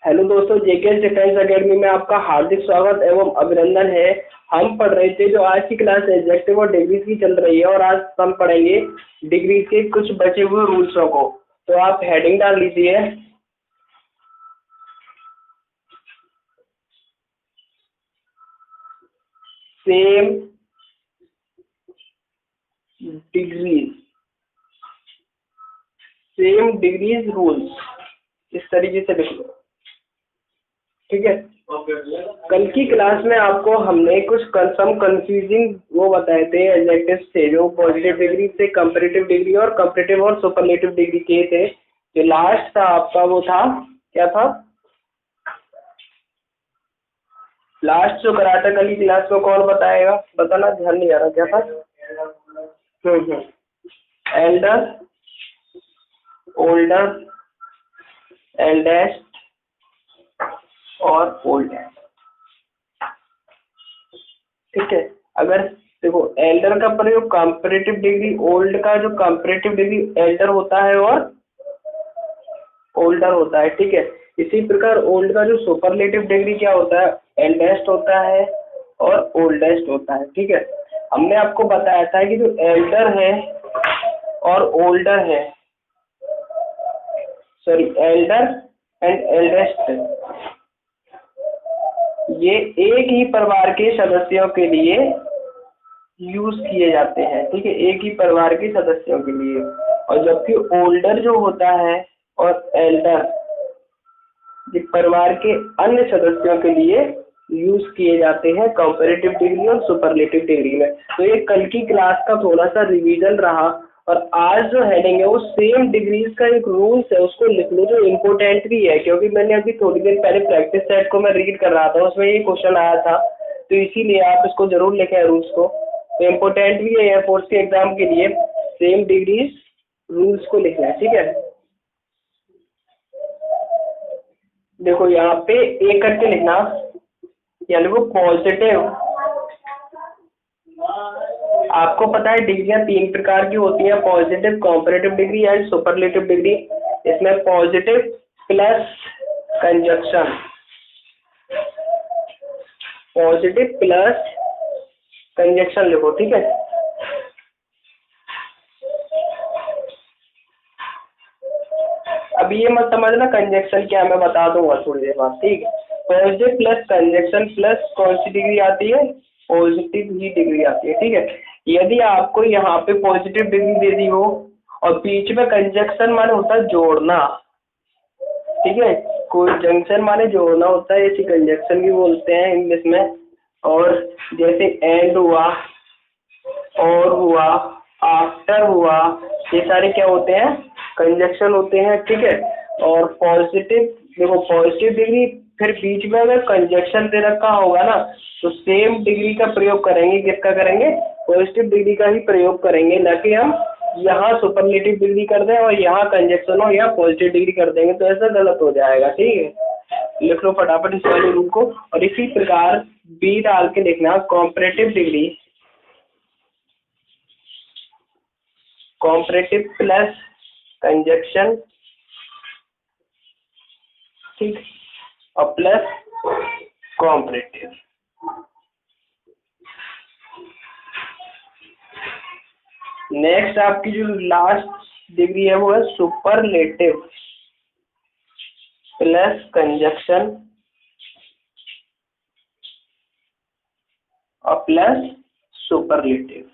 Hello दोस्तों, जेके defence academy में आपका हार्दिक स्वागत एवं अभिनंदन है। हम पढ़ रहे थे, जो आज की क्लास एडजेक्टिव और डिग्रीज की चल रही है, और आज हम पढ़ेंगे डिग्रीज के कुछ बचे हुए रूल्सों को। तो आप हेडिंग डाल लीजिए, सेम डिग्रीज रूल्स, इस तरीके से लिख लो, ठीक है। कल की क्लास में आपको हमने कुछ सम कंफ्यूजिंग वो बताए थे एडजेक्टिव्स थे, जो पॉजिटिव डिग्री से कंपैरेटिव डिग्री और कंपैरेटिव और सुपरलेटिव डिग्री के थे। जो लास्ट था आपका वो था, क्या था लास्ट जो कराटा कल की क्लास में? कौन बताएगा? बताना, ध्यान नहीं आ रहा, क्या था? एल्डर, ओल्डर, एल्डेस्ट और ओल्डेस्ट, ठीक है। अगर देखो, एल्डर का प्रयोग कंपैरेटिव डिग्री, ओल्ड का जो कंपैरेटिव डिग्री एल्डर होता है और ओल्डर होता है, ठीक है। इसी प्रकार ओल्ड का जो सुपरलेटिव डिग्री क्या होता है? एल्डेस्ट होता है और ओल्डेस्ट होता है, ठीक है। हमने आपको बताया था कि जो एल्डर है और ओल्डर है, सॉरी, एल्डर एंड एल्डेस्ट, ये एक ही परिवार के सदस्यों के लिए यूज किए जाते हैं, ठीक है, एक ही परिवार के सदस्यों के लिए। और जबकि ओल्डर जो होता है और एल्डर ये परिवार के अन्य सदस्यों के लिए यूज किए जाते हैं कंपैरेटिव डिग्री और सुपरलेटिव डिग्री में। तो ये कल की क्लास का थोड़ा सा रिवीजन रहा। और आज जो हेडिंग है वो सेम डिग्रीज का एक रूल्स है, उसको लिख लो, जो इम्पोर्टेंट भी है, क्योंकि मैंने अभी थोड़ी देर पहले प्रैक्टिस सेट को मैं रीड कर रहा था, उसमें ये क्वेश्चन आया था, तो इसीलिए आप इसको जरूर लिखें रूल्स को। तो इम्पोर्टेंट भी है एयरफोर्स के एग्जाम के लिए, सेम डिग्रीज रूल्स को लिखना है, ठीक है। देखो यहाँ पे एक करके लिखना, यानी वो पॉजिटिव, आपको पता है डिग्रियां 3 प्रकार की होती हैं, positive, comparative degree and superlative degree. इसमें positive plus conjunction, positive plus conjunction लिखो, ठीक है। अब ये मत समझना कंजक्शन क्या, मैं बता दूंगा थोड़ी देर बाद, ठीक है। पॉजिटिव प्लस कंजक्शन प्लस कौन सी डिग्री आती है? पॉजिटिव ही डिग्री आती है, ठीक है। यदि आपको यहाँ पे पॉजिटिव डिग्री दे दी हो और बीच में कंजक्शन माने होता है जोड़ना, ठीक है, कोई जंक्शन माने जोड़ना होता है, इसी कंजक्शन भी बोलते हैं इंग्लिश में। और जैसे एंड हुआ, और हुआ, आफ्टर हुआ, ये सारे क्या होते हैं? कंजक्शन होते हैं, ठीक है। और पॉजिटिव, देखो पॉजिटिव डिग्री, फिर बीच में अगर कंजक्शन दे रखा होगा ना, तो सेम डिग्री का प्रयोग करेंगे। किसका करेंगे? पॉजिटिव डिग्री का ही प्रयोग करेंगे, ना कि हम यहाँ सुपरलेटिव डिग्री कर दें और यहाँ कंजक्शन हो, यहाँ पॉजिटिव डिग्री कर देंगे, तो ऐसा गलत हो जाएगा, ठीक है। लिख लो फटाफट इस वाले रूल को। और इसी प्रकार बी डाल के लिखना, comparative degree, comparative plus conjunction, ठीक, और प्लस कॉम्परेटिव। नेक्स्ट आपकी जो लास्ट डिग्री है वो है सुपरलेटिव प्लस कंजक्शन और प्लस सुपरलेटिव,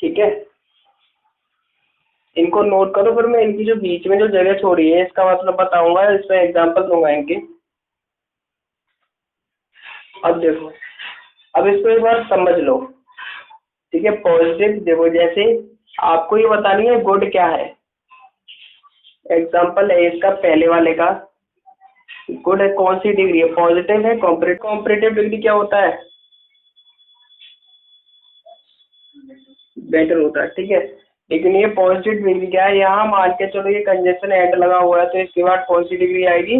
ठीक है। इनको नोट करो, फिर मैं इनकी जो बीच में जो जगह छोड़ी है इसका मतलब बताऊंगा, इसमें एग्जांपल दूंगा इनके। अब देखो, अब इसको एक बार समझ लो, ठीक है। पॉजिटिव, देखो जैसे आपको ये बतानी है गुड क्या है। एग्जांपल है इसका पहले वाले का, गुड है, कौन सी डिग्री है? पॉजिटिव है। कॉम्परेटिव डिग्री क्या होता है? बेटर होता है, ठीक है। लेकिन ये पॉजिटिव डिग्री क्या है? यहाँ मान के चलो ये कंजक्शन एंड लगा हुआ है, तो इसके बाद कौन सी डिग्री आएगी?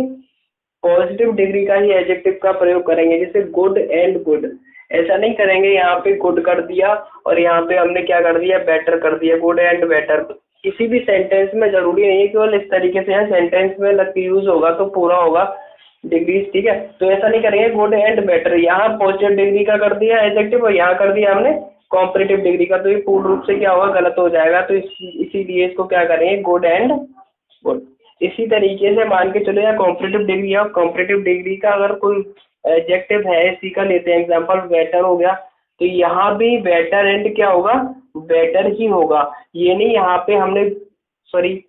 पॉजिटिव डिग्री का ही एडजेक्टिव का प्रयोग करेंगे, जैसे गुड एंड गुड। ऐसा नहीं करेंगे यहाँ पे गुड कर दिया और यहाँ पे हमने क्या कर दिया? बेटर कर दिया, गुड एंड बेटर। किसी भी सेंटेंस में जरूरी नहीं है केवल इस तरीके से है, सेंटेंस में लग यूज होगा तो पूरा होगा, डिग्रीज, ठीक है। तो ऐसा नहीं करेंगे गुड एंड बेटर, यहाँ पॉजिटिव डिग्री का कर दिया एडजेक्टिव और यहाँ कर दिया हमने कॉम्परेटिव डिग्री का, तो ये पूर्ण रूप से क्या होगा, गलत हो जाएगा। तो इसीलिए इसको क्या करेंगे, गुड एंड गुड। इसी तरीके से मान के चलो या कॉम्परेटिव डिग्री है, कॉम्परेटिव डिग्री का अगर कोई एडजेक्टिव है, इसी का लेते हैं एग्जांपल, बेटर हो गया, तो यहाँ भी बेटर एंड क्या होगा, बेटर ही होगा। ये नहीं यहाँ पे हमने, सॉरी,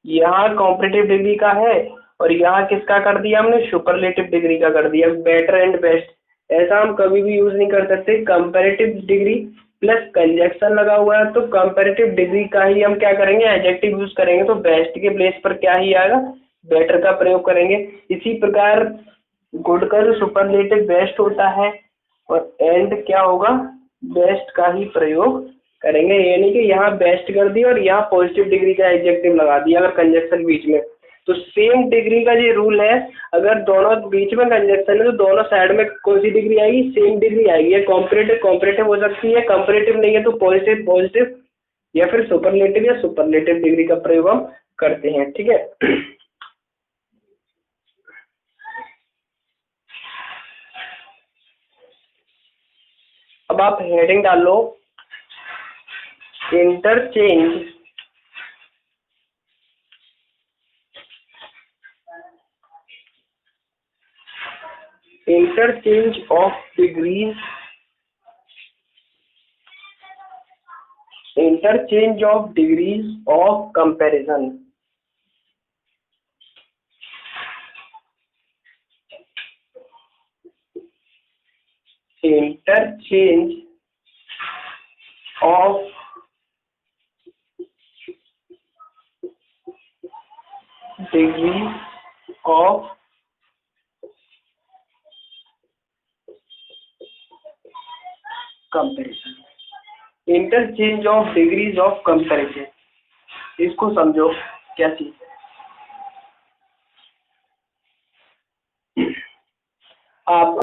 यहाँ कॉम्परेटिव डिग्री का है और यहाँ किसका कर दिया हमने, सुपरलेटिव डिग्री का कर दिया, बेटर एंड बेस्ट। ऐसा हम कभी भी यूज नहीं कर सकते। कंपैरेटिव डिग्री प्लस कंजक्शन लगा हुआ है, तो कंपैरेटिव डिग्री का ही हम क्या करेंगे, एडजेक्टिव यूज करेंगे, तो बेस्ट के प्लेस पर क्या ही आएगा, बेटर का प्रयोग करेंगे। इसी प्रकार गुड का जो सुपरलेटिव बेस्ट होता है और एंड क्या होगा, बेस्ट का ही प्रयोग करेंगे। ये नहीं कि यहाँ बेस्ट कर दिया और यहाँ पॉजिटिव डिग्री का एडजेक्टिव लगा दिया अगर कंजक्शन बीच में। तो सेम डिग्री का ये रूल है, अगर दोनों बीच में कंजक्शन है तो दोनों साइड में कौन सी डिग्री आएगी, सेम डिग्री आएगी। या कॉम्परेटिव कॉम्परेटिव हो सकती है, कंपैरेटिव नहीं है तो पॉजिटिव पॉजिटिव, या फिर सुपरलेटिव या सुपरलेटिव डिग्री का प्रयोग हम करते हैं, ठीक है। अब आप हेडिंग डाल लो, interchange of degrees, interchange of degrees of comparison. Interchange of degree of comparison, interchange of degrees of comparison, इसको समझो क्या चीज है। आप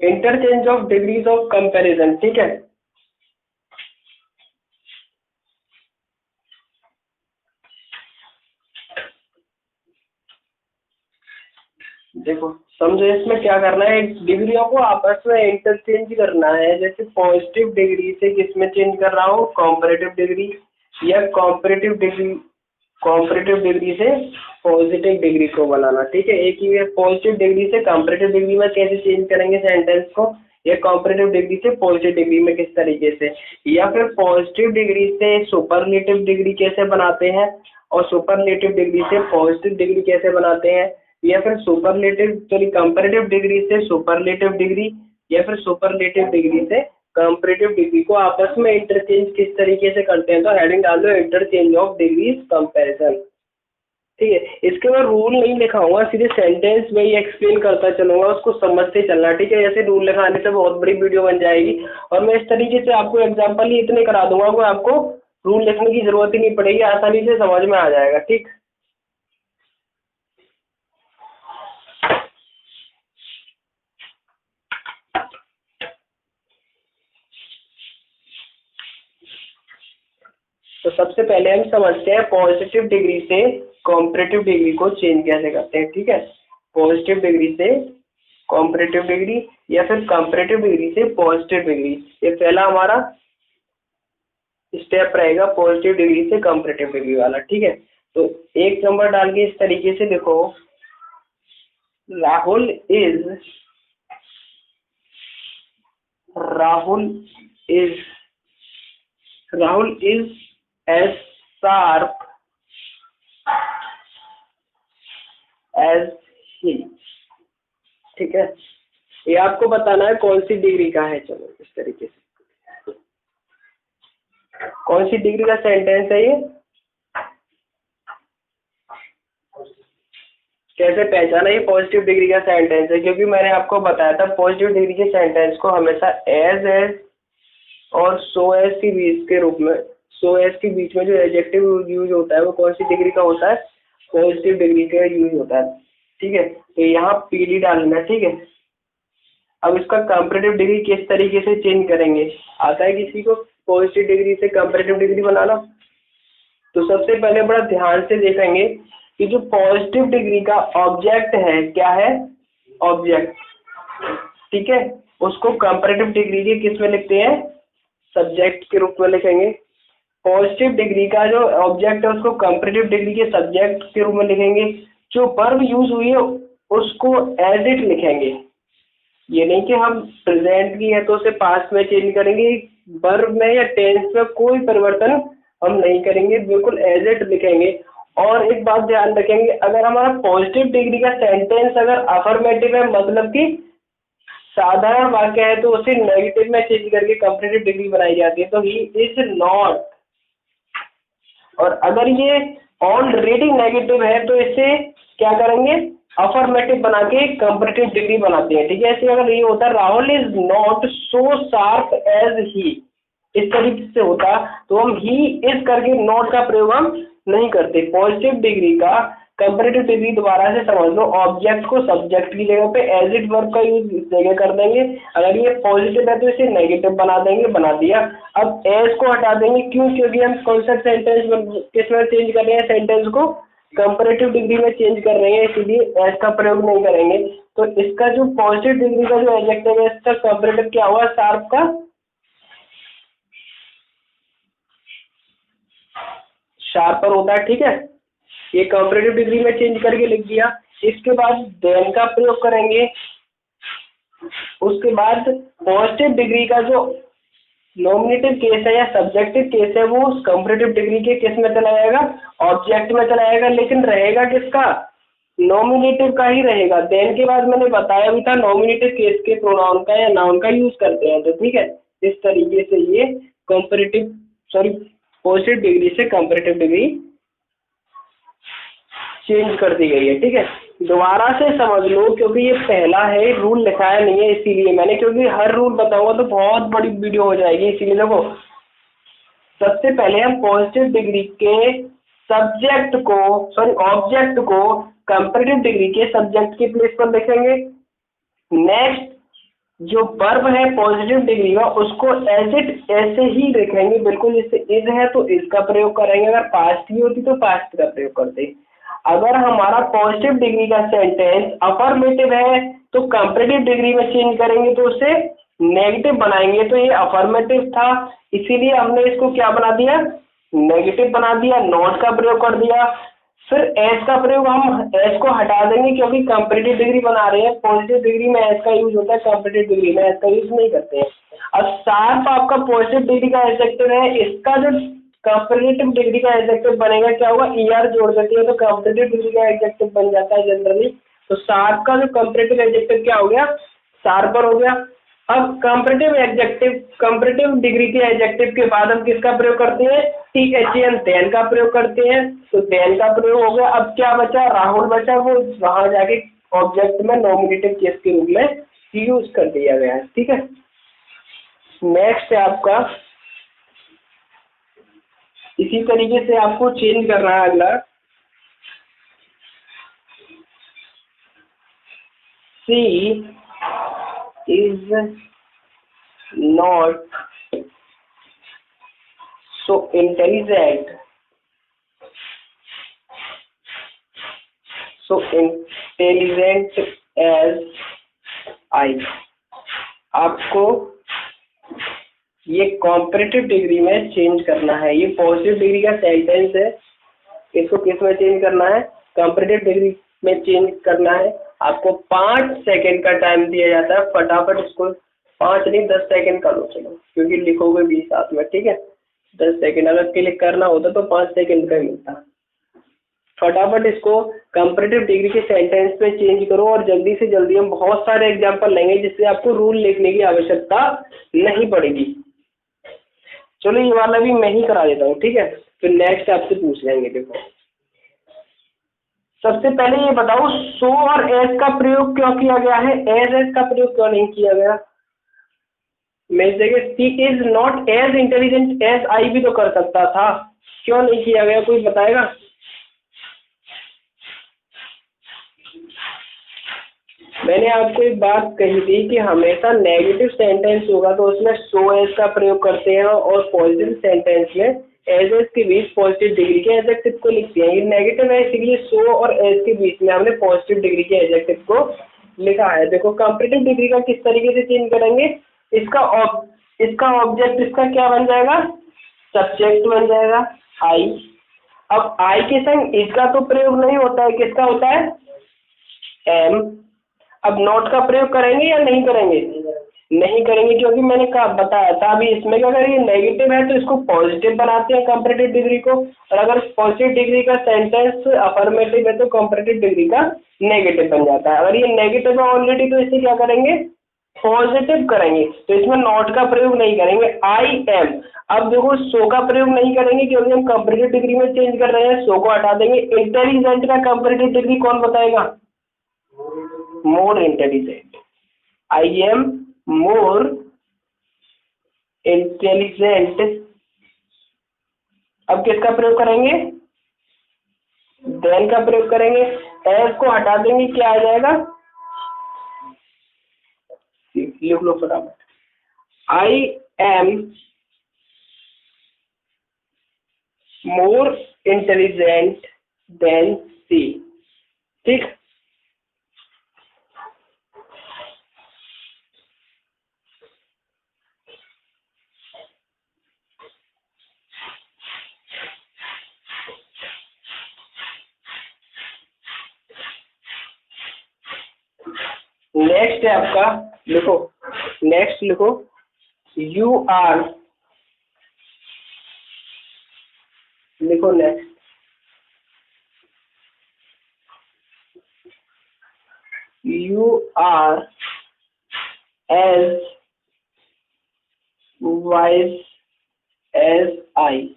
interchange of degrees of comparison, ठीक है, देखो समझो इसमें क्या करना है, डिग्रियों को आपस में इंटरचेंज करना है। जैसे पॉजिटिव डिग्री से किसमें चेंज कर रहा हूँ, कॉम्परेटिव डिग्री, या कॉम्परेटिव डिग्री से पॉजिटिव डिग्री को बनाना, ठीक है। एक ही है, पॉजिटिव डिग्री से कॉम्परेटिव डिग्री में कैसे चेंज करेंगे सेंटेंस को, या कॉम्परेटिव डिग्री से पॉजिटिव डिग्री में किस तरीके से, या फिर पॉजिटिव डिग्री से सुपरलेटिव डिग्री कैसे बनाते हैं और सुपरलेटिव डिग्री से पॉजिटिव डिग्री कैसे बनाते हैं, या फिर सुपरलेटिव सॉरी कंपैरेटिव डिग्री से सुपरलेटिव डिग्री, या फिर सुपरलेटिव डिग्री से कंपैरेटिव डिग्री को आपस में इंटरचेंज किस तरीके से करते हैं। तो हेडिंग डाल दो, इंटरचेंज ऑफ डिग्रीज कंपैरिजन, ठीक है। इसके मैं रूल नहीं लिखाऊंगा, सीधे सेंटेंस में ही एक्सप्लेन करता चलूंगा, उसको समझते चलना, ठीक है। ऐसे रूल लिखाने से बहुत बड़ी वीडियो बन जाएगी और मैं इस तरीके से आपको एग्जांपल ही इतने करा दूंगा कि आपको रूल लिखने की जरूरत ही नहीं पड़ेगी, आसानी से समझ में आ जाएगा, ठीक। तो सबसे पहले हम समझते हैं पॉजिटिव डिग्री से कॉम्परेटिव डिग्री को चेंज कैसे करते हैं, ठीक है। पॉजिटिव डिग्री से कॉम्परेटिव डिग्री या फिर कंपैरेटिव डिग्री से पॉजिटिव डिग्री, ये पहला हमारा स्टेप रहेगा पॉजिटिव डिग्री से कंपैरेटिव डिग्री वाला, ठीक है। तो एक नंबर डाल के इस तरीके से देखो, Rahul is as sharp as he, ठीक है। ये आपको बताना है कौन सी डिग्री का है। चलो इस तरीके से, कौन सी डिग्री का सेंटेंस है ये, कैसे पहचाना ये पॉजिटिव डिग्री का सेंटेंस है, क्योंकि मैंने आपको बताया था पॉजिटिव डिग्री के सेंटेंस को हमेशा एज और सो एज के बीच के रूप में, सो एज के बीच में जो एडजेक्टिव यूज होता है वो कौन सी डिग्री का होता है, पॉजिटिव डिग्री का यूज होता है, ठीक है। तो यहाँ पीडी डालना, ठीक है। अब इसका कंपैरेटिव डिग्री किस तरीके से चेंज करेंगे, आता है किसी को पॉजिटिव डिग्री से कंपैरेटिव डिग्री बनाना? तो सबसे पहले बड़ा ध्यान से देखेंगे कि जो पॉजिटिव डिग्री का ऑब्जेक्ट है, क्या है, ऑब्जेक्ट, ठीक है, उसको कंपैरेटिव डिग्री के किस में लिखते हैं, सब्जेक्ट के रूप में लिखेंगे। पॉजिटिव डिग्री का जो ऑब्जेक्ट है उसको कंपैरेटिव डिग्री के सब्जेक्ट के रूप में लिखेंगे। जो वर्ब यूज हुई है उसको एज इट लिखेंगे। ये नहीं कि हम प्रेजेंट की है तो उसे पास्ट में चेंज करेंगे, वर्ब में या टेंस में कोई परिवर्तन हम नहीं करेंगे, बिल्कुल एज इट लिखेंगे। और एक बात ध्यान रखेंगे, अगर हमारा पॉजिटिव डिग्री का सेंटेंस अगर अफर्मेटिव है, मतलब कि साधारण वाक्य है, तो उसे नेगेटिव में चेंज करके कंपैरेटिव डिग्री बनाई जाती है, तो ही इज नॉट। और अगर ये ऑलरेडी नेगेटिव है तो इसे क्या करेंगे, अफर्मेटिव बना के कंपैरेटिव डिग्री बनाते हैं, ठीक है। ऐसे अगर ये होता Rahul is not so sharp as he, इस तरीके से होता तो हम ही इज करके नॉट का प्रयोग हम नहीं करते। पॉजिटिव डिग्री का कंपैरेटिव डिग्री दोबारा से समझ लो, ऑब्जेक्ट को सब्जेक्ट की जगह पे एज इट वर्ब का यूज इस जगह कर देंगे। अगर ये पॉजिटिव है तो इसे नेगेटिव बना देंगे, बना दिया। अब एज को हटा देंगे, क्यों, क्योंकि हम कौन सा सेंटेंस किस में चेंज कर रहे हैं, सेंटेंस को कंपैरेटिव डिग्री में चेंज कर रहे हैं, इसीलिए एज का प्रयोग नहीं करेंगे। तो इसका जो पॉजिटिव डिग्री का जो एडजेक्टिव है इसका कंपैरेटिव क्या हुआ, शार्प का शार्पर होता है, ठीक है। ये कंपैरेटिव डिग्री में चेंज करके लिख दिया। इसके बाद देन का प्रयोग करेंगे। उसके बाद पॉजिटिव डिग्री का जो नॉमिनेटिव केस है या सब्जेक्टिव केस है वो कंपैरेटिव डिग्री के किस में चला जाएगा, ऑब्जेक्ट में चला जाएगा, लेकिन रहेगा किसका, नॉमिनेटिव का ही रहेगा। देन के बाद मैंने बताया भी था नॉमिनेटिव केस के प्रोनाउन का या नाउन का यूज करते हैं, तो ठीक है। इस तरीके से ये कंपैरेटिव पॉजिटिव डिग्री से कंपैरेटिव डिग्री चेंज कर दी गई है, ठीक है। दोबारा से समझ लो, क्योंकि ये पहला है, रूल लिखाया नहीं है इसीलिए मैंने, क्योंकि हर रूल बताऊंगा तो बहुत बड़ी वीडियो हो जाएगी, इसीलिए देखो सबसे पहले हम पॉजिटिव डिग्री के सब्जेक्ट को ऑब्जेक्ट को कंपैरेटिव डिग्री के सब्जेक्ट के प्लेस पर लिखेंगे। नेक्स्ट जो वर्ब है पॉजिटिव डिग्री का उसको एज इट ऐसे ही लिखेंगे, बिल्कुल जैसे इज है तो इसका प्रयोग करेंगे, अगर पास्ट की होती तो पास्ट का प्रयोग करते। अगर हमारा पॉजिटिव डिग्री का सेंटेंस अफर्मेटिव है तो कंपैरेटिव डिग्री में चेंज करेंगे तो उसे नेगेटिव बनाएंगे, तो ये अफर्मेटिव था इसीलिए हमने इसको क्या बना दिया, नेगेटिव बना दिया, नॉट का प्रयोग कर दिया। फिर एज का प्रयोग हम एज को हटा देंगे क्योंकि कंपैरेटिव डिग्री बना रहे हैं, पॉजिटिव डिग्री में एज का यूज होता है, कंपैरेटिव डिग्री में एज का यूज नहीं करते हैं। अब शार्प आपका पॉजिटिव डिग्री का एडजेक्टिव है, इसका जो कंपैरेटिव डिग्री का एडजेक्टिव बनेगा क्या होगा, ईआर जोड़ देते हैं तो कंपैरेटिव डिग्री का एडजेक्टिव बन जाता है जनरली। तो शार्प का जो कंपैरेटिव एडजेक्टिव क्या हो गया, शार्पर हो गया। अब कंपैरेटिव डिग्री के एडजेक्टिव के बाद हम किसका प्रयोग करते हैं, THEN देन का प्रयोग करते हैं, तो देन का प्रयोग हो गया। अब क्या बचा, राहुल बचा, वो वहां जाके ऑब्जेक्ट में नॉमिनेटिव केस के रूप में यूज कर दिया गया है, ठीक है। नेक्स्ट है आपका, इसी तरीके से आपको चेंज करना है अगला, she is not so intelligent as I. आपको ये कॉम्पैरेटिव डिग्री में चेंज करना है, ये पॉजिटिव डिग्री का सेंटेंस है, इसको किस में चेंज करना है, कंपैरेटिव डिग्री में चेंज करना है। आपको 5 सेकंड का टाइम दिया जाता है, फटाफट इसको 5 नहीं 10 सेकंड कर लो, चलो क्योंकि लिखोगे भी साथ में, ठीक है। 10 सेकंड अगर क्लिक करना होता तो 5 सेकंड का मिलता। फटाफट इसको कंपैरेटिव डिग्री के सेंटेंस में चेंज करो और जल्दी से जल्दी हम बहुत सारे एग्जांपल लेंगे जिससे आपको रूल लिखने की आवश्यकता नहीं पड़ेगी। चलो ये वाला भी मैं ही करा देता हूँ, ठीक है, फिर नेक्स्ट आपसे पूछ लेंगे। देखो सबसे पहले ये बताओ सो और एज का प्रयोग क्यों किया गया है, एज का प्रयोग क्यों नहीं किया गया। मैं इस जगह she is not as intelligent as I भी तो कर सकता था, क्यों नहीं किया गया, कोई बताएगा। मैंने आपको एक बात कही थी कि हमेशा नेगेटिव सेंटेंस होगा तो उसमें सो एज का प्रयोग करते हैं और पॉजिटिव सेंटेंस में एज एस के बीच पॉजिटिव डिग्री के एडजेक्टिव को लिखते हैं। ये नेगेटिव है, इसीलिए सो और एज के बीच में हमने पॉजिटिव डिग्री के एडजेक्टिव को लिखा है। देखो कंपैरेटिव डिग्री का किस तरीके से चेंज करेंगे, इसका ऑब्जेक्ट इसका क्या बन जाएगा, सब्जेक्ट बन जाएगा आई। अब आई के संग इसका तो प्रयोग नहीं होता है, किसका होता है, एम। अब नॉट का प्रयोग करेंगे या नहीं करेंगे, नहीं करेंगे, क्योंकि मैंने कहा बताया था अभी इसमें का अगर ये नेगेटिव है तो इसको पॉजिटिव बनाते हैं कंपैरेटिव डिग्री को, और अगर पॉजिटिव डिग्री का सेंटेंस अफर्मेटिव है तो कंपैरेटिव डिग्री का नेगेटिव बन जाता है। अगर ये नेगेटिव है ऑलरेडी तो इसे क्या करेंगे, पॉजिटिव करेंगे, तो इसमें नॉट का प्रयोग नहीं करेंगे, आई एम। अब देखो सो का प्रयोग नहीं करेंगे क्योंकि हम कंपैरेटिव डिग्री में चेंज कर रहे हैं, सो को हटा देंगे। इंटेलिजेंट का कंपैरेटिव डिग्री कौन बताएगा, more intelligent, I am more intelligent. अब किसका प्रयोग करेंगे, देन का प्रयोग करेंगे, एस को हटा देंगे, क्या आ जाएगा, लिख लो फटाफट, I am more intelligent than she. ठीक, नेक्स्ट है आपका, लिखो नेक्स्ट, लिखो यू आर, लिखो next, you are as wise as I.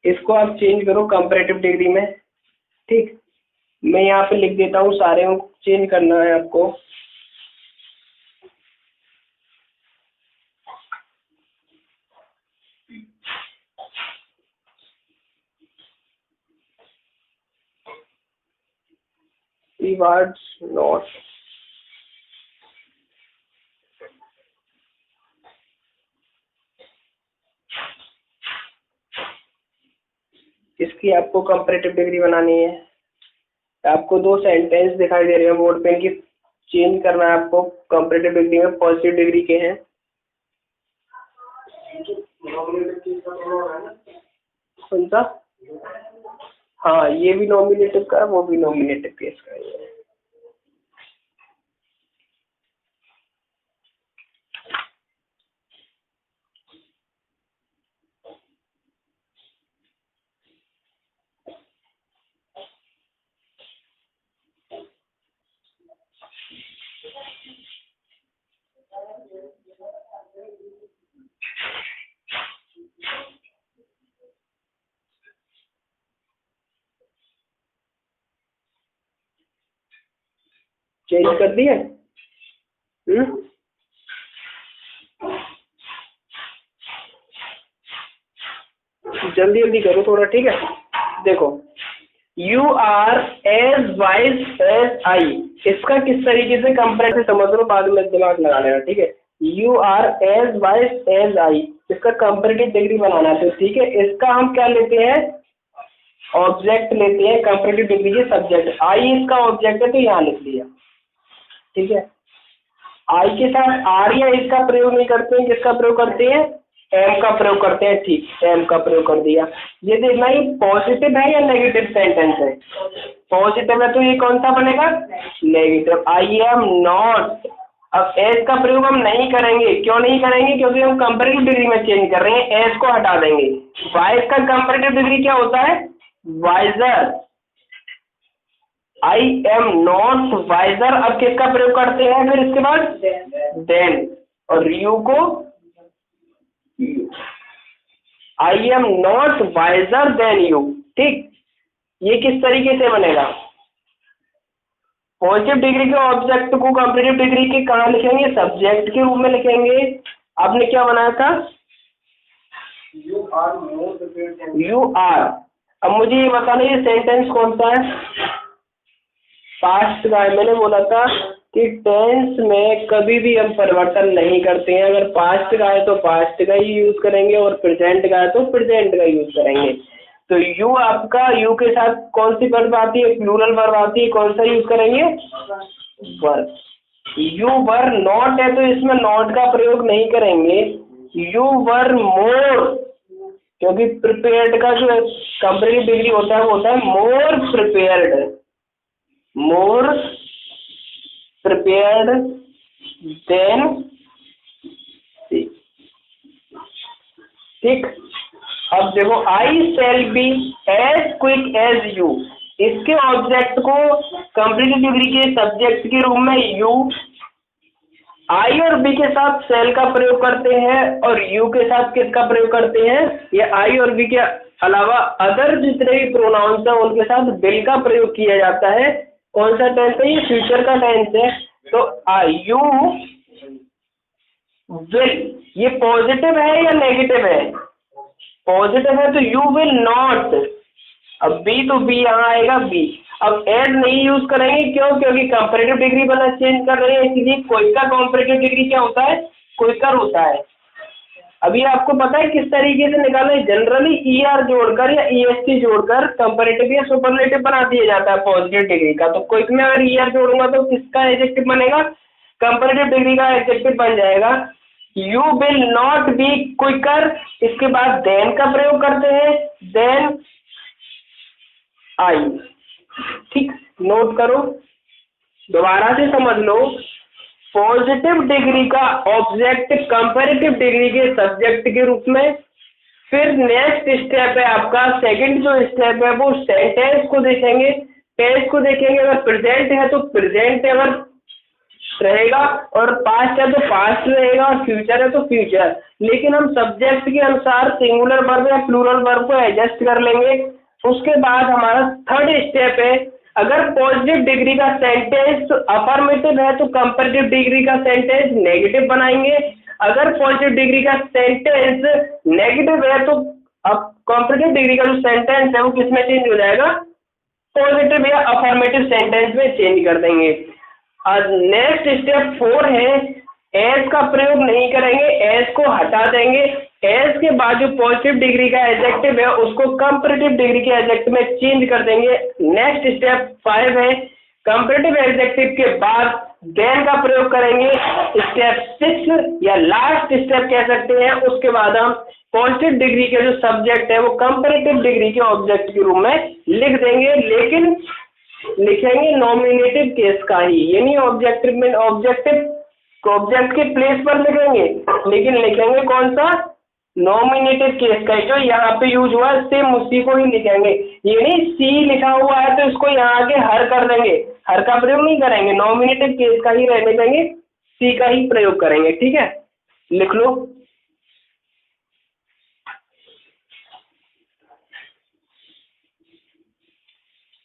इसको आप चेंज करो कंपैरेटिव डिग्री में। ठीक, मैं यहाँ पे लिख देता हूँ, सारे चेंज करना है आपको। कीवर्ड्स नॉट, इसकी आपको कंपैरेटिव डिग्री बनानी है। आपको दो सेंटेंस दिखाई दे रहे हैं बोर्ड पे, इनकी चेंज करना है आपको कंपैरेटिव डिग्री में, पॉजिटिव डिग्री के हैं। कौन सा, हाँ ये भी नॉमिनेटिव का है, वो भी नॉमिनेटिव केस का है। चेंज कर दिए, जल्दी जल्दी करो थोड़ा, ठीक है। देखो you are as wise as I, इसका किस तरीके से कंपैरेटिव समझ लो, बाद में दिमाग लगा लेना, ठीक है। You are as wise as I, इसका कंपैरेटिव डिग्री बनाना है, तो ठीक है, इसका हम क्या लेते हैं, ऑब्जेक्ट लेते हैं, कंपैरेटिव डिग्री के सब्जेक्ट, आई इसका ऑब्जेक्ट है तो यहाँ लिख दिया, ठीक है। आई के साथ आर या इसका प्रयोग नहीं करते हैं, किसका प्रयोग करते हैं, एम का प्रयोग करते हैं, ठीक, एम का प्रयोग कर दिया। ये देखना ही पॉजिटिव है या नेगेटिव सेंटेंस है, पॉजिटिव है तो ये कौन सा बनेगा, नेगेटिव, आई एम नॉट। अब एस का प्रयोग हम नहीं करेंगे, क्यों नहीं करेंगे, क्योंकि हम कंपैरेटिव डिग्री में चेंज कर रहे हैं, एस को हटा देंगे। वाइज का कंपैरेटिव डिग्री क्या होता है, wiser, I am not wiser. अब किसका प्रयोग करते हैं फिर इसके बाद, देन, और यू को आई am not visor then you. ठीक, ये किस तरीके से बनेगा, पॉजिटिव डिग्री के ऑब्जेक्ट को कंपैरेटिव डिग्री के कहाँ लिखेंगे, सब्जेक्ट के रूप में लिखेंगे। आपने क्या बनाया था, यू आर। अब मुझे ये बताना ये सेंटेंस कौन सा है, पास्ट का है, मैंने बोला था कि टेंस में कभी भी हम परिवर्तन नहीं करते हैं। अगर पास्ट का है तो पास्ट का ही यूज करेंगे और प्रेजेंट का है तो प्रेजेंट का यूज करेंगे। तो यू आपका यू के साथ कौन सी वर्ब आती है? प्लूरल वर्ब आती है। कौन सा यूज करेंगे? वर्ब। यू वर नॉट है तो इसमें नॉट का प्रयोग नहीं करेंगे। यू वर मोर, क्योंकि प्रिपेयर्ड का जो कंपेरेटिव डिग्री होता है वो होता है more prepared, more prepared than she. ठीक। अब देखो I shall be as quick as you, इसके ऑब्जेक्ट को कंपेरेटिव डिग्री के सब्जेक्ट के रूप में यू, आई और बी के साथ शैल का प्रयोग करते हैं और यू के साथ किसका प्रयोग करते हैं? ये आई और बी के अलावा अदर जितने भी प्रोनाउंस हैं उनके साथ विल का प्रयोग किया जाता है। कौन सा टेंस है? ये फ्यूचर का टेंस है। तो यू विल, ये पॉजिटिव है या नेगेटिव है? पॉजिटिव है तो यू विल नॉट। अब बी तो बी यहाँ आएगा बी। अब एड नहीं यूज करेंगे, क्यों? क्योंकि कंपैरेटिव डिग्री वाला चेंज कर रहे हैं, इसीलिए कोई का कंपैरेटिव डिग्री क्या होता है? कोई कर होता है। अभी आपको पता है किस तरीके से निकालना है? जनरली ER जोड़कर या EST जोड़कर कंपैरेटिव या सुपरलेटिव बना दिया जाता है पॉजिटिव डिग्री का। तो क्विक में अगर ER जोड़ूंगा तो किसका एडजेक्टिव बनेगा? कंपैरेटिव डिग्री का एडजेक्टिव बन जाएगा। You will not be quicker, इसके बाद देन का प्रयोग करते हैं, देन आई। ठीक, नोट करो, दोबारा से समझ लो। पॉजिटिव डिग्री का ऑब्जेक्ट कंपैरेटिव डिग्री के सब्जेक्ट के रूप में। फिर नेक्स्ट स्टेप है आपका, सेकंड जो स्टेप है वो सेंटेंस को देखेंगे। टेंस को देखेंगे, अगर प्रेजेंट है तो प्रेजेंट अगर रहेगा, और पास्ट है तो पास्ट रहेगा, और फ्यूचर है तो फ्यूचर। लेकिन हम सब्जेक्ट के अनुसार सिंगुलर वर्ब या प्लूरल वर्ब को एडजस्ट कर लेंगे। उसके बाद हमारा थर्ड स्टेप है, अगर पॉजिटिव डिग्री का सेंटेंस अफर्मेटिव है तो कंपैरेटिव डिग्री का सेंटेंस नेगेटिव बनाएंगे। अगर पॉजिटिव डिग्री का सेंटेंस नेगेटिव है तो अब कंपैरेटिव डिग्री का जो सेंटेंस है वो किस में चेंज हो जाएगा? पॉजिटिव या अफर्मेटिव सेंटेंस में चेंज कर देंगे। नेक्स्ट स्टेप 4 है, एज का प्रयोग नहीं करेंगे, एज को हटा देंगे। एज के बाद जो पॉजिटिव डिग्री का एडजेक्टिव है उसको कंपैरेटिव डिग्री के एडजेक्टिव में चेंज कर देंगे। नेक्स्ट स्टेप 5 है, कंपैरेटिव एडजेक्टिव के बाद देन का प्रयोग करेंगे। स्टेप 6 या लास्ट स्टेप कह सकते हैं, उसके बाद हम पॉजिटिव डिग्री के जो सब्जेक्ट है वो कंपैरेटिव डिग्री के ऑब्जेक्ट के रूप में लिख देंगे, लेकिन लिखेंगे नॉमिनेटिव केस का ही, यानी ऑब्जेक्टिव में ऑब्जेक्ट के प्लेस पर लिखेंगे, लेकिन लिखेंगे कौन सा? नॉमिनेटिव केस का, जो यहाँ पे यूज हुआ है सेम उसी को ही लिखेंगे। यानी सी लिखा हुआ है तो इसको यहाँ आके हर कर देंगे, हर का प्रयोग नहीं करेंगे, नॉमिनेटिव केस का ही रहने देंगे, सी का ही प्रयोग करेंगे। ठीक है, लिख लो।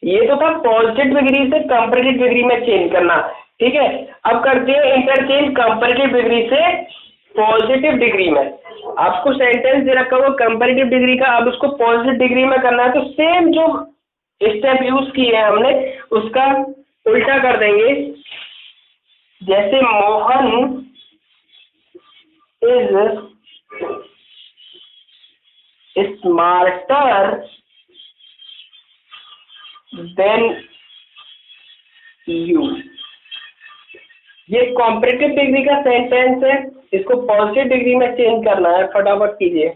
ये तो था पॉजिटिव डिग्री से कंपैरेटिव डिग्री में चेंज करना। ठीक है, अब करते हैं इंटरचेंज कंपैरेटिव डिग्री से पॉजिटिव डिग्री में। आपको सेंटेंस दे रखा हुआ कंपैरेटिव डिग्री का, अब उसको पॉजिटिव डिग्री में करना है तो सेम जो स्टेप यूज किए हैं हमने उसका उल्टा कर देंगे। जैसे Mohan is smarter than you, ये कॉम्परेटिव डिग्री का सेंटेंस है, इसको पॉजिटिव डिग्री में चेंज करना है। फटाफट कीजिए।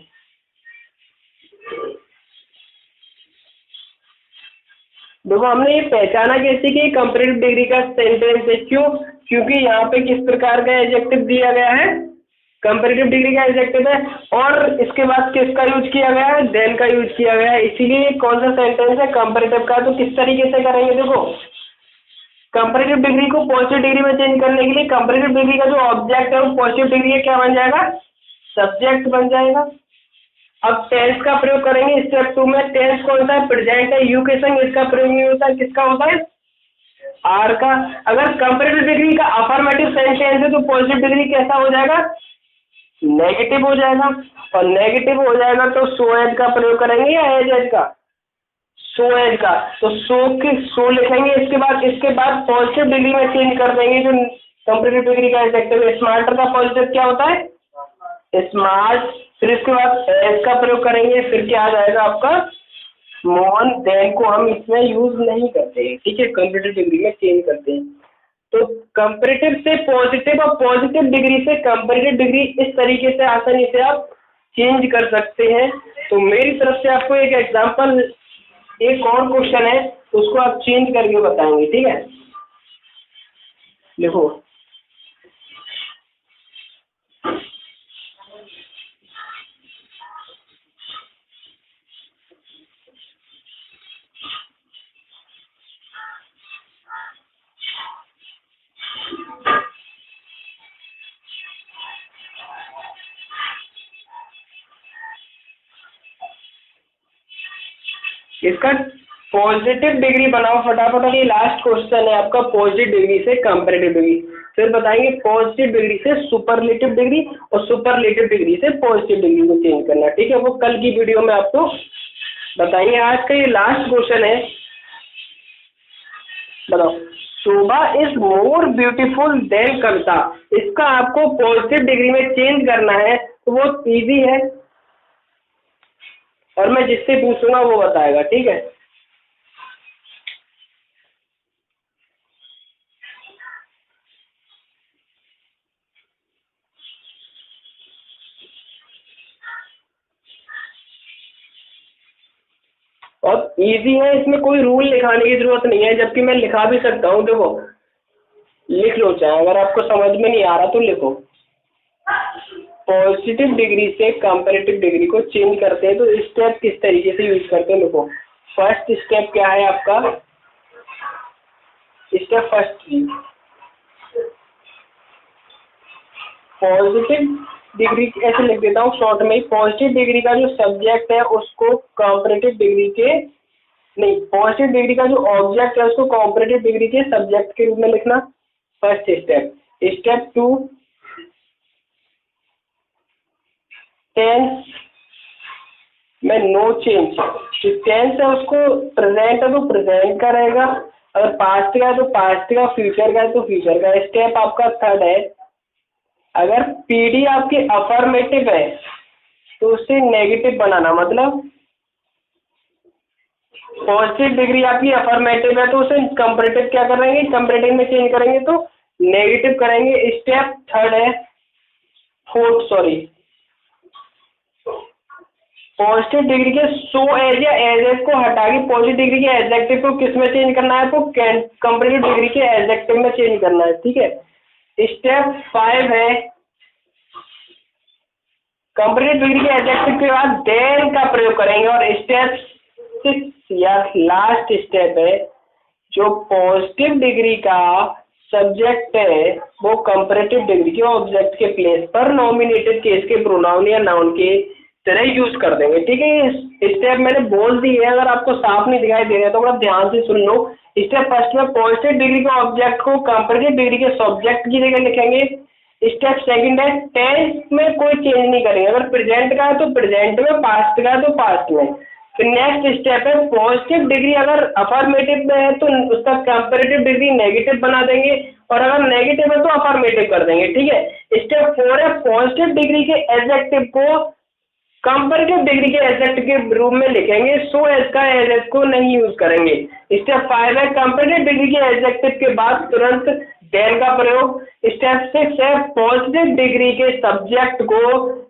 देखो हमने ये पहचाना कैसे कि कंपैरेटिव डिग्री का सेंटेंस है, क्यों? क्योंकि यहाँ पे किस प्रकार का एडजेक्टिव दिया गया है? कंपैरेटिव डिग्री का एडजेक्टिव है, और इसके बाद किसका यूज किया गया है? देन का यूज किया गया है, इसीलिए कौन सा सेंटेंस है? कंपैरेटिव का। तो किस तरीके से करेंगे? देखो, कंपैरेटिव डिग्री को पॉजिटिव डिग्री में चेंज करने के लिए कंपैरेटिव डिग्री का जो ऑब्जेक्ट है वो पॉजिटिव डिग्री का क्या बन जाएगा? सब्जेक्ट बन जाएगा। अब टेंस का प्रयोग करेंगे स्टेप 2 में। टेंस कौन सा है? प्रेजेंट है, यू के संग इसका प्रयोग नहीं होता है, किसका होता है? आर का। अगर कंपैरेटिव डिग्री का अफर्मेटिव सेंटेंस है तो पॉजिटिव डिग्री कैसा हो जाएगा? नेगेटिव हो जाएगा, और नेगेटिव हो जाएगा तो सो एज का प्रयोग करेंगे या एज का? सो एज का, तो सो लिखेंगे, इसके बाद पॉजिटिव डिग्री में चेंज कर देंगे जो कंपेरेटिव डिग्री का एडजेक्टिव है। स्मार्टर का पॉजिटिव क्या होता है? स्मार्ट। फिर इसके बाद एज का प्रयोग करेंगे, फिर क्या आ जाएगा आपका? मोहन। देन को हम इसमें यूज नहीं करते हैं, ठीक है, कंपेरेटिव डिग्री में चेंज करते हैं। तो कंपेरेटिव से पॉजिटिव और पॉजिटिव डिग्री से कंपेरेटिव डिग्री इस तरीके से आसानी से आप चेंज कर सकते हैं। तो मेरी तरफ से आपको एक एग्जांपल, एक और क्वेश्चन है, उसको आप चेंज करके बताएंगे, ठीक है? लिखो। इसका पॉजिटिव डिग्री बनाओ फटाफट। ये लास्ट क्वेश्चन है आपका, पॉजिटिव डिग्री से कंपैरेटिव डिग्री। फिर बताएंगे पॉजिटिव डिग्री से सुपरलेटिव डिग्री और सुपरलेटिव डिग्री से पॉजिटिव डिग्री को चेंज करना, ठीक है? वो कल की वीडियो में आपको बताएंगे। आज का ये लास्ट क्वेश्चन है, बताओ। शोभा इज मोर ब्यूटीफुल देन कविता। इसका आपको पॉजिटिव डिग्री में चेंज करना है, तो वो इजी है और मैं जिससे पूछूंगा वो बताएगा, ठीक है? और इजी है, इसमें कोई रूल लिखाने की जरूरत नहीं है, जबकि मैं लिखा भी सकता हूँ। देखो, लिख लो चाहे, अगर आपको समझ में नहीं आ रहा तो लिखो। पॉजिटिव डिग्री से कंपैरेटिव डिग्री को चेंज करते हैं तो स्टेप किस तरीके से यूज करते हैं, लिखो। फर्स्ट स्टेप क्या है आपका? स्टेप फर्स्ट, पॉजिटिव डिग्री, ऐसे लिख देता हूँ शॉर्ट में। पॉजिटिव डिग्री का जो सब्जेक्ट है उसको कंपैरेटिव डिग्री के, नहीं, पॉजिटिव डिग्री का जो ऑब्जेक्ट है उसको कंपैरेटिव डिग्री के सब्जेक्ट के रूप में लिखना, फर्स्ट स्टेप। स्टेप 2, टेंस में नो चेंज। जो टेंस है उसको प्रेजेंट है तो प्रेजेंट का रहेगा, अगर पास्ट का है तो पास्ट का, फ्यूचर का है तो फ्यूचर का। स्टेप आपका थर्ड है, अगर पीडी आपकी अफर्मेटिव है तो उसे नेगेटिव बनाना, मतलब पॉजिटिव डिग्री आपकी अफर्मेटिव है तो उसे कंपैरेटिव क्या करेंगे? कंपैरेटिव में चेंज करेंगे तो नेगेटिव करेंगे। स्टेप थर्ड है, फोर्थ सॉरी, पॉजिटिव डिग्री के सो एज या एज एज को हटा के पॉजिटिव डिग्री के एडजेक्टिव को किस में चेंज करना है? तो कंपैरेटिव डिग्री के एडजेक्टिव में चेंज करना है, ठीक है? स्टेप 5 है, कंपैरेटिव डिग्री के एडजेक्टिव के बाद देन का प्रयोग करेंगे। और स्टेप 6 या लास्ट स्टेप है, जो पॉजिटिव डिग्री का सब्जेक्ट है वो कंपैरेटिव डिग्री के ऑब्जेक्ट के प्लेस पर नॉमिनेटेड केस के प्रोनाउन या नाउन के तरह यूज कर देंगे, ठीक है? स्टेप मैंने बोल दी है, अगर आपको साफ नहीं दिखाई दे रहा है तो बड़ा ध्यान से सुन लो। स्टेप फर्स्ट में पॉजिटिव डिग्री के ऑब्जेक्ट को कंपैरेटिव डिग्री के सब्जेक्ट की जगह लिखेंगे। स्टेप सेकंड है, टेंस में कोई चेंज नहीं करेंगे, अगर प्रेजेंट का है तो प्रेजेंट में, पास्ट का है तो पास्ट में। फिर नेक्स्ट स्टेप है, पॉजिटिव डिग्री अगर अफर्मेटिव में है तो उसका कंपैरेटिव डिग्री नेगेटिव बना देंगे, और अगर नेगेटिव है तो अफर्मेटिव कर देंगे, ठीक है? स्टेप 4 है, पॉजिटिव डिग्री के एडजेक्टिव को कंपैरेटिव डिग्री के एडजेक्टिव के रूप में लिखेंगे, सो एज का एज को नहीं यूज करेंगे। स्टेप 5 है, कंपैरेटिव डिग्री के एडजेक्टिव के बाद तुरंत देन का प्रयोग। स्टेप 6 है, पॉजिटिव डिग्री के सब्जेक्ट को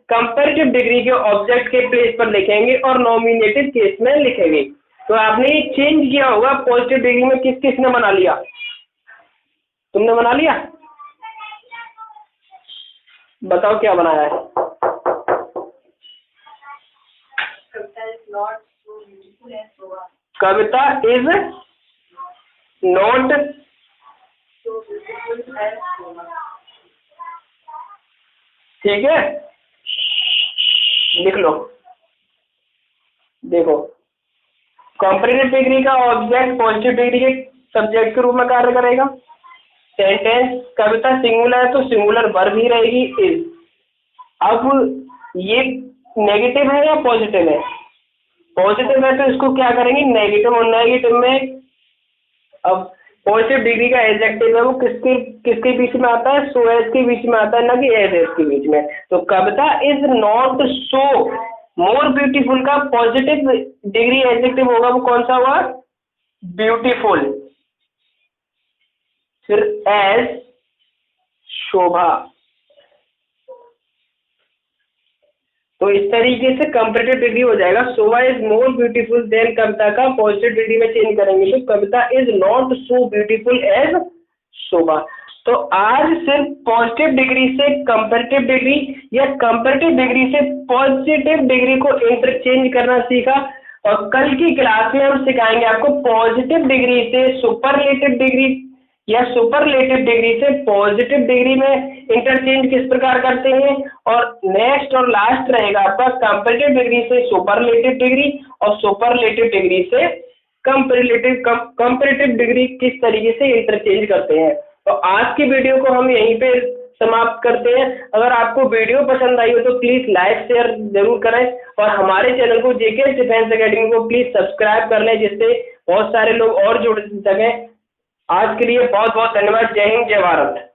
कंपैरेटिव डिग्री के ऑब्जेक्ट के प्लेस पर लिखेंगे और नॉमिनेटिव केस में लिखेंगे। तो आपने ये चेंज किया होगा पॉजिटिव डिग्री में, किस किस ने बना लिया? तुमने बना लिया? बताओ क्या बनाया है? कविता इज नॉट, ठीक है, लिख लो। देखो, कंपैरेटिव डिग्री का ऑब्जेक्ट पॉजिटिव डिग्री के सब्जेक्ट के रूप में कार्य करेगा। सेंटेंस, कविता सिंगुलर है तो सिंगुलर वर्ब ही रहेगी, इज। अब ये नेगेटिव है या पॉजिटिव है? पॉजिटिव है तो इसको क्या करेंगे, नेगेटिव, और नेगेटिव में अब पॉजिटिव डिग्री का एडजेक्टिव है वो किसके किसके बीच में आता है, सो एज के बीच में आता है, ना कि एज एज के बीच में। तो Kavita is not so more beautiful का पॉजिटिव डिग्री एडजेक्टिव होगा, वो कौन सा हुआ, ब्यूटीफुल। फिर एज शोभा। तो इस तरीके से कंपेरेटिव डिग्री हो जाएगा, Shobha is more beautiful than, Kavita का पॉजिटिव डिग्री में चेंज करेंगे तो Kavita is not so beautiful as Shobha. तो आज सिर्फ पॉजिटिव डिग्री से कंपेरेटिव डिग्री या कंपेरेटिव डिग्री से पॉजिटिव डिग्री को इंटरचेंज करना सीखा, और कल की क्लास में हम सिखाएंगे आपको पॉजिटिव डिग्री से सुपरलेटिव डिग्री या सुपरलेटिव डिग्री से पॉजिटिव डिग्री में इंटरचेंज किस प्रकार करते हैं, और नेक्स्ट और लास्ट रहेगा आपका कंपेरेटिव डिग्री से सुपरलेटिव डिग्री और सुपरलेटिव डिग्री से कंपेरेटिव डिग्री किस तरीके से इंटरचेंज करते हैं। तो आज की वीडियो को हम यहीं पे समाप्त करते हैं। अगर आपको वीडियो पसंद आई हो तो प्लीज लाइक शेयर जरूर करें, और हमारे चैनल को जेके डिफेंस एकेडमी को प्लीज सब्सक्राइब कर लें, जिससे बहुत सारे लोग और जुड़ सकें। आज के लिए बहुत बहुत धन्यवाद। जय हिंद, जय भारत।